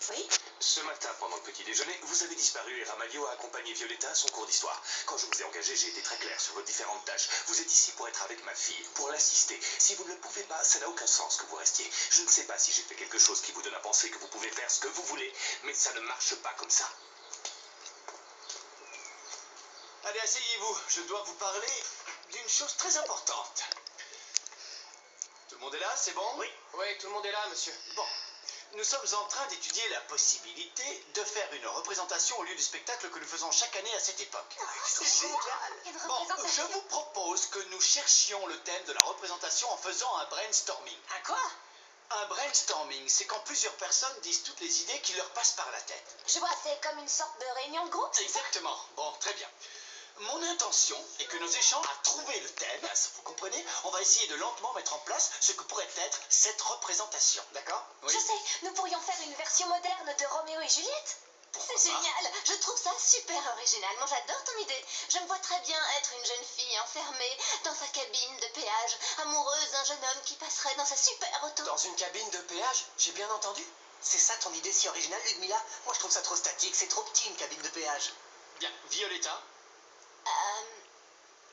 Oui. Ce matin, pendant le petit déjeuner, vous avez disparu et Ramalho a accompagné Violetta à son cours d'histoire. Quand je vous ai engagé, j'ai été très clair sur vos différentes tâches. Vous êtes ici pour être avec ma fille, pour l'assister. Si vous ne le pouvez pas, ça n'a aucun sens que vous restiez. Je ne sais pas si j'ai fait quelque chose qui vous donne à penser que vous pouvez faire ce que vous voulez, mais ça ne marche pas comme ça. Allez, asseyez-vous. Je dois vous parler d'une chose très importante. Tout le monde est là, c'est bon? Oui. Oui, tout le monde est là, monsieur. Bon. Nous sommes en train d'étudier la possibilité de faire une représentation au lieu du spectacle que nous faisons chaque année à cette époque. C'est génial. Une Bon, je représentation. vous propose que nous cherchions le thème de la représentation en faisant un brainstorming. Un quoi? Un brainstorming, c'est quand plusieurs personnes disent toutes les idées qui leur passent par la tête. Je vois, c'est comme une sorte de réunion de groupe, c'est ça? Exactement. Bon, très bien. Mon intention est que nos échanges à trouver le thème, vous comprenez, on va essayer de lentement mettre en place ce que pourrait être cette représentation, d'accord? Je sais, nous pourrions faire une version moderne de Roméo et Juliette. Pourquoi C'est pas? génial, je trouve ça super original. Moi j'adore ton idée. Je me vois très bien être une jeune fille enfermée dans sa cabine de péage, amoureuse d'un jeune homme qui passerait dans sa super auto. Dans une cabine de péage, j'ai bien entendu? C'est ça ton idée si originale, Ludmilla? Moi je trouve ça trop statique, c'est trop petit une cabine de péage. Bien, Violetta?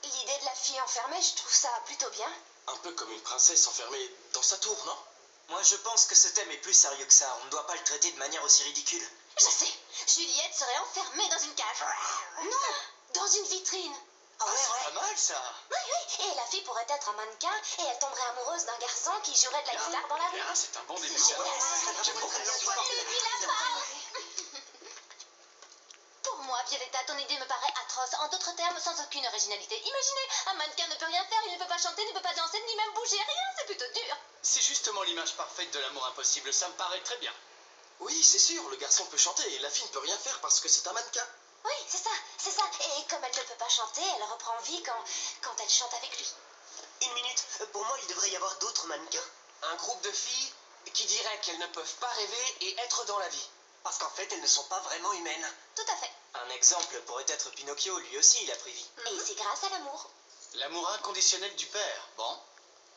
L'idée de la fille enfermée, je trouve ça plutôt bien. Un peu comme une princesse enfermée dans sa tour, non? Moi je pense que ce thème est plus sérieux que ça, on ne doit pas le traiter de manière aussi ridicule. Je sais, Juliette serait enfermée dans une cage. Non, dans une vitrine. Ah ouais, C'est ouais. pas mal ça. Oui, et la fille pourrait être un mannequin et elle tomberait amoureuse d'un garçon qui jouerait de la guitare dans la rue. Bien, c'est un bon début. C'est génial. J'aime beaucoup Ludmilla part. Pour moi, Violetta, ton idée me paraît atroce. En d'autres termes, sans aucune originalité. Imaginez, un mannequin ne peut rien faire, il ne peut pas chanter, ne peut pas danser, ni même bouger, rien, c'est plutôt dur. C'est justement l'image parfaite de l'amour impossible, ça me paraît très bien. Oui, c'est sûr, le garçon peut chanter et la fille ne peut rien faire parce que c'est un mannequin. Oui, c'est ça, c'est ça. Et comme elle ne peut pas chanter, elle reprend vie quand elle chante avec lui. Une minute, pour moi il devrait y avoir d'autres mannequins. Un groupe de filles qui diraient qu'elles ne peuvent pas rêver et être dans la vie. Parce qu'en fait elles ne sont pas vraiment humaines. Tout à fait. Un exemple pourrait être Pinocchio, lui aussi il a pris vie. Et c'est grâce à l'amour. L'amour inconditionnel du père. Bon,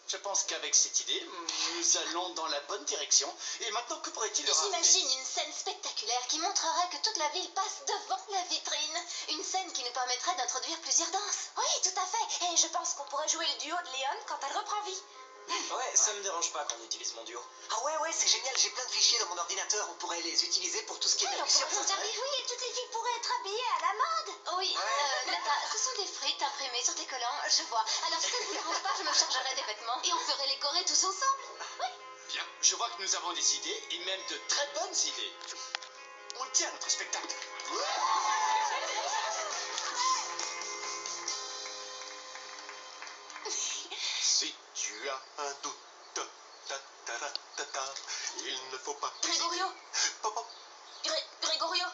je pense qu'avec cette idée, nous allons dans la bonne direction. Et maintenant, que pourrait-il leur arriver? J'imagine une scène spectaculaire qui montrerait que toute la ville passe devant la vitrine. Une scène qui nous permettrait d'introduire plusieurs danses. Oui, tout à fait. Et je pense qu'on pourrait jouer le duo de Léon quand elle reprend vie. Ouais, ça me dérange pas qu'on utilise mon duo. Ah ouais, c'est génial, j'ai plein de fichiers dans mon ordinateur, on pourrait les utiliser pour tout ce qui est Oui, on percussion. pourrait s'en servir. Oui, et toutes les filles pourraient être habillées à la mode. Oui, Nata, ce sont des frites imprimées sur tes collants, je vois. Alors si ça ne vous dérange pas, je me chargerai des vêtements et on ferait les chorés tous ensemble. Oui. Bien, je vois que nous avons des idées, et même de très bonnes idées. On le tient, notre spectacle. Si tu as un doute, il ne faut pas... Grégorio, Papa. Grégorio.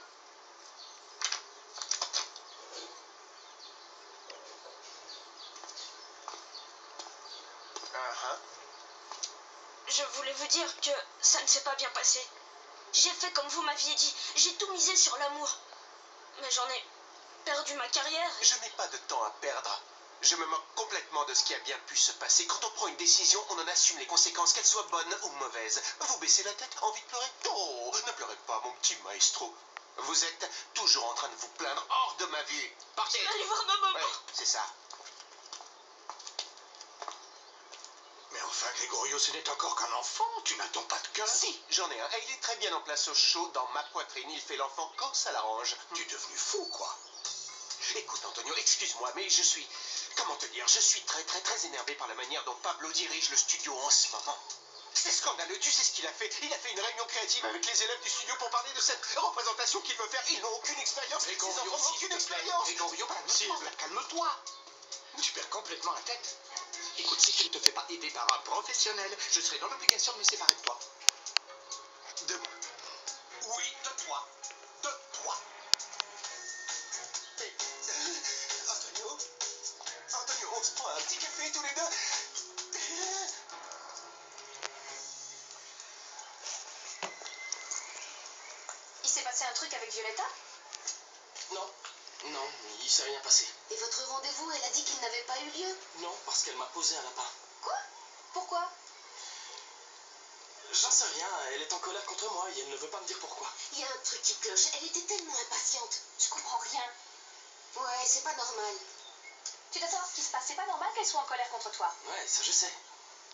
Je voulais vous dire que ça ne s'est pas bien passé. J'ai fait comme vous m'aviez dit. J'ai tout misé sur l'amour. Mais j'en ai perdu ma carrière. Je n'ai pas de temps à perdre. Je me moque complètement de ce qui a bien pu se passer. Quand on prend une décision, on en assume les conséquences, qu'elles soient bonnes ou mauvaises. Vous baissez la tête, envie de pleurer? Oh, ne pleurez pas, mon petit maestro. Vous êtes toujours en train de vous plaindre hors de ma vue. Partez. Allez voir ma maman. Ouais, c'est ça. Mais enfin, Grégorio, ce n'est encore qu'un enfant. Tu n'attends pas de cœur. Si, j'en ai un. Et il est très bien en place au chaud dans ma poitrine. Il fait l'enfant quand ça l'arrange. Tu es devenu fou, quoi. Écoute, Antonio, excuse-moi, mais je suis... Comment te dire? Je suis très énervé par la manière dont Pablo dirige le studio en ce moment. C'est scandaleux, tu sais ce qu'il a fait? Il a fait une réunion créative avec les élèves du studio pour parler de cette représentation qu'il veut faire. Ils n'ont aucune expérience. Ces enfants n'ont aucune expérience. Grégorio, calme-toi. Tu perds complètement la tête. Écoute, si tu ne te fais pas aider par un professionnel, je serai dans l'obligation de me séparer de toi. De moi. Oui, de toi. De toi. Mais, Antonio, on se prend un petit café tous les deux. Il s'est passé un truc avec Violetta? Non, il s'est rien passé. Et votre rendez-vous, elle a dit qu'il n'avait pas eu lieu? Non, parce qu'elle m'a posé un lapin. Quoi? Pourquoi? J'en sais rien, elle est en colère contre moi et elle ne veut pas me dire pourquoi. truc qui cloche. Elle était tellement impatiente. Je comprends rien. Ouais, c'est pas normal. Tu dois savoir ce qui se passe. C'est pas normal qu'elle soit en colère contre toi. Ouais, ça je sais.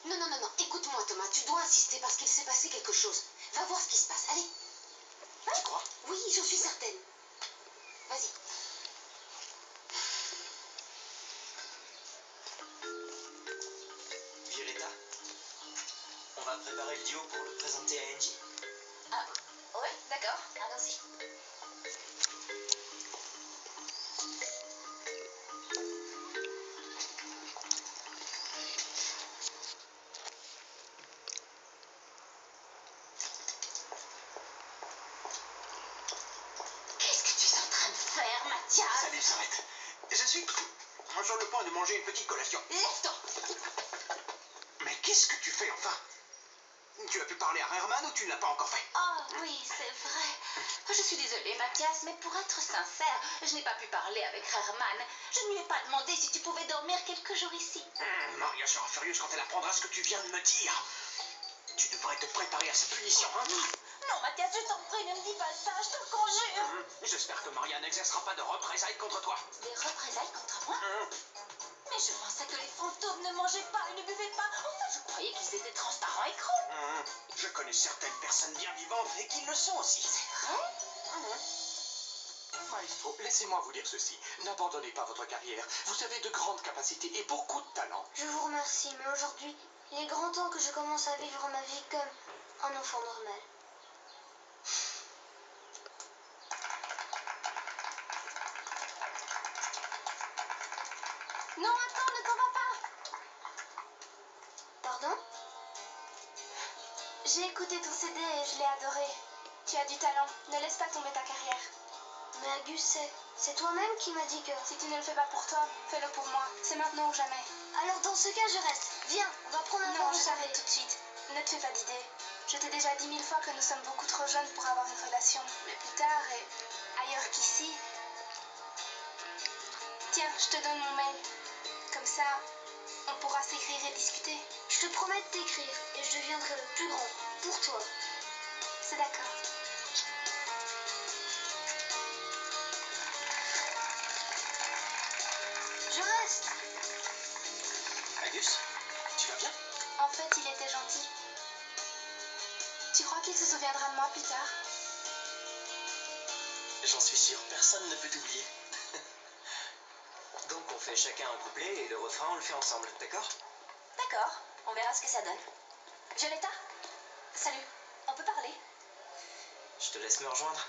Non, non, non, non. Écoute-moi, Thomas. Tu dois insister parce qu'il s'est passé quelque chose. Va voir ce qui se passe. Allez. Tu crois? Oui, j'en suis certaine. Vas-y. Violetta, on va préparer le duo pour le présenter à Angie. Ah, ouais, d'accord. Allons-y. Qu'est-ce que tu es en train de faire, Mathias? Salut, Sorette. Je suis sur le point de manger une petite collation. Lève-toi. Mais qu'est-ce que tu fais enfin? Tu as pu parler à Herman ou tu ne l'as pas encore fait? Oh, oui, c'est vrai. Je suis désolée, Mathias, mais pour être sincère, je n'ai pas pu parler avec Herman. Je ne lui ai pas demandé si tu pouvais dormir quelques jours ici. Maria sera furieuse quand elle apprendra ce que tu viens de me dire. Tu devrais te préparer à cette punition, hein? Non, Mathias, je t'en prie, ne me dis pas ça, je te conjure. J'espère que Maria n'exercera pas de représailles contre toi. Des représailles contre moi? Mais je pensais que les fantômes ne mangeaient pas et ne buvaient pas. Enfin, je croyais qu'ils étaient transparents et creux. Je connais certaines personnes bien vivantes et qui le sont aussi. C'est vrai? Maestro, laissez-moi vous dire ceci. N'abandonnez pas votre carrière. Vous avez de grandes capacités et beaucoup de talent. Je vous remercie, mais aujourd'hui, il est grand temps que je commence à vivre ma vie comme un enfant normal. Non, attends, ne t'en va pas. Pardon? J'ai écouté ton CD et je l'ai adoré. Tu as du talent, ne laisse pas tomber ta carrière. Mais Agus, c'est toi-même qui m'as dit que... Si tu ne le fais pas pour toi, fais-le pour moi. C'est maintenant ou jamais. Alors dans ce cas, je reste. Viens, on va prendre un verre Non, de je soirée. t'arrête tout de suite. Ne te fais pas d'idée. Je t'ai déjà dit 1000 fois que nous sommes beaucoup trop jeunes pour avoir une relation. Mais plus tard et ailleurs qu'ici... Tiens, je te donne mon mail. Comme ça, on pourra s'écrire et discuter. Je te promets de t'écrire et je deviendrai le plus grand pour toi. C'est d'accord. Je reste. Agus, tu vas bien? En fait, il était gentil. Tu crois qu'il se souviendra de moi plus tard? J'en suis sûr, personne ne peut t'oublier. Donc on fait chacun un couplet et le refrain on le fait ensemble, d'accord? D'accord, on verra ce que ça donne. Violetta? Salut, on peut parler? Je te laisse me rejoindre.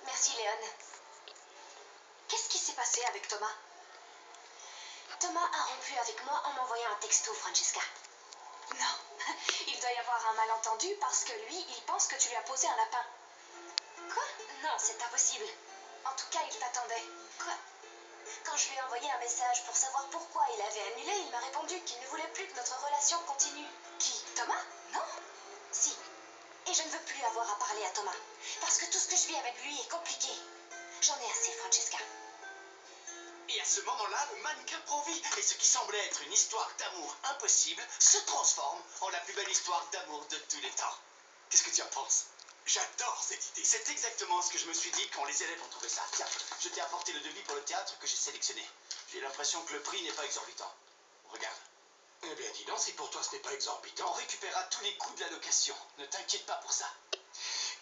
Merci, Léon. Qu'est-ce qui s'est passé avec Thomas? Thomas a rompu avec moi en m'envoyant un texto, Francesca. Non, il doit y avoir un malentendu parce que lui, il pense que tu lui as posé un lapin. Quoi? Non, c'est impossible. En tout cas, il t'attendait. Quoi? Quand je lui ai envoyé un message pour savoir pourquoi il avait annulé, il m'a répondu qu'il ne voulait plus que notre relation continue. Qui? Thomas? Non. Si. Et je ne veux plus avoir à parler à Thomas. Parce que tout ce que je vis avec lui est compliqué. J'en ai assez, Francesca. Et à ce moment-là, le mannequin prend vie. Et ce qui semblait être une histoire d'amour impossible se transforme en la plus belle histoire d'amour de tous les temps. Qu'est-ce que tu en penses? J'adore cette idée. C'est exactement ce que je me suis dit quand les élèves ont trouvé ça. Tiens, je t'ai apporté le devis pour le théâtre que j'ai sélectionné. J'ai l'impression que le prix n'est pas exorbitant. Regarde. Eh bien, dis donc, si pour toi ce n'est pas exorbitant. On récupérera tous les coûts de la location. Ne t'inquiète pas pour ça.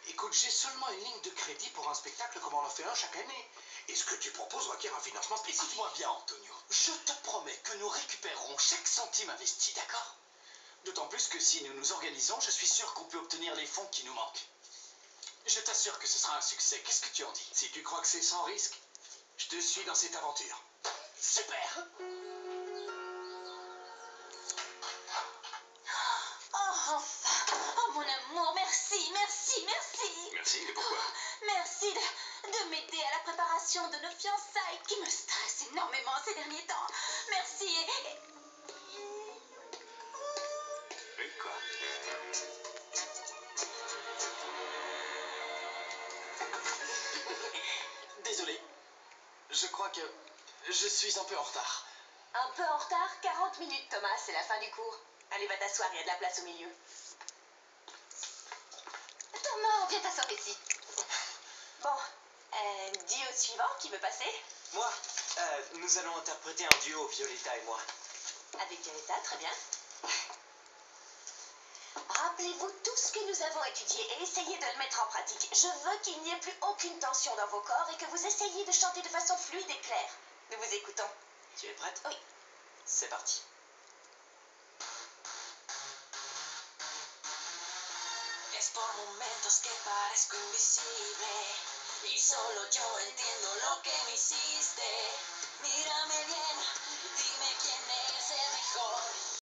Écoute, j'ai seulement une ligne de crédit pour un spectacle comme on en fait un chaque année. Et ce que tu proposes requiert un financement spécifique. Écoute-moi bien, Antonio. Je te promets que nous récupérerons chaque centime investi, d'accord? D'autant plus que si nous nous organisons, je suis sûr qu'on peut obtenir les fonds qui nous manquent. Je t'assure que ce sera un succès. Qu'est-ce que tu en dis? Si tu crois que c'est sans risque, je te suis dans cette aventure. Super! Oh, enfin! Oh, mon amour, merci, merci, merci! Merci, mais pourquoi? Merci de m'aider à la préparation de nos fiançailles qui me stressent énormément ces derniers temps. Merci Oui, quoi? Désolé. Je crois que je suis un peu en retard. Un peu en retard, 40 minutes, Thomas, c'est la fin du cours. Allez, va t'asseoir, il y a de la place au milieu. Thomas, viens t'asseoir ici. Bon, dis au suivant qui veut passer. Moi, nous allons interpréter un duo, Violetta et moi. Avec Violetta, très bien. Rappelez-vous tout ce que nous avons étudié et essayez de le mettre en pratique. Je veux qu'il n'y ait plus aucune tension dans vos corps et que vous essayiez de chanter de façon fluide et claire. Nous vous écoutons. Tu es prête? Oui. C'est parti. Es por momentos que parezco invisible y solo yo entiendo lo que me hiciste. Mírame bien, dime quién es el mejor.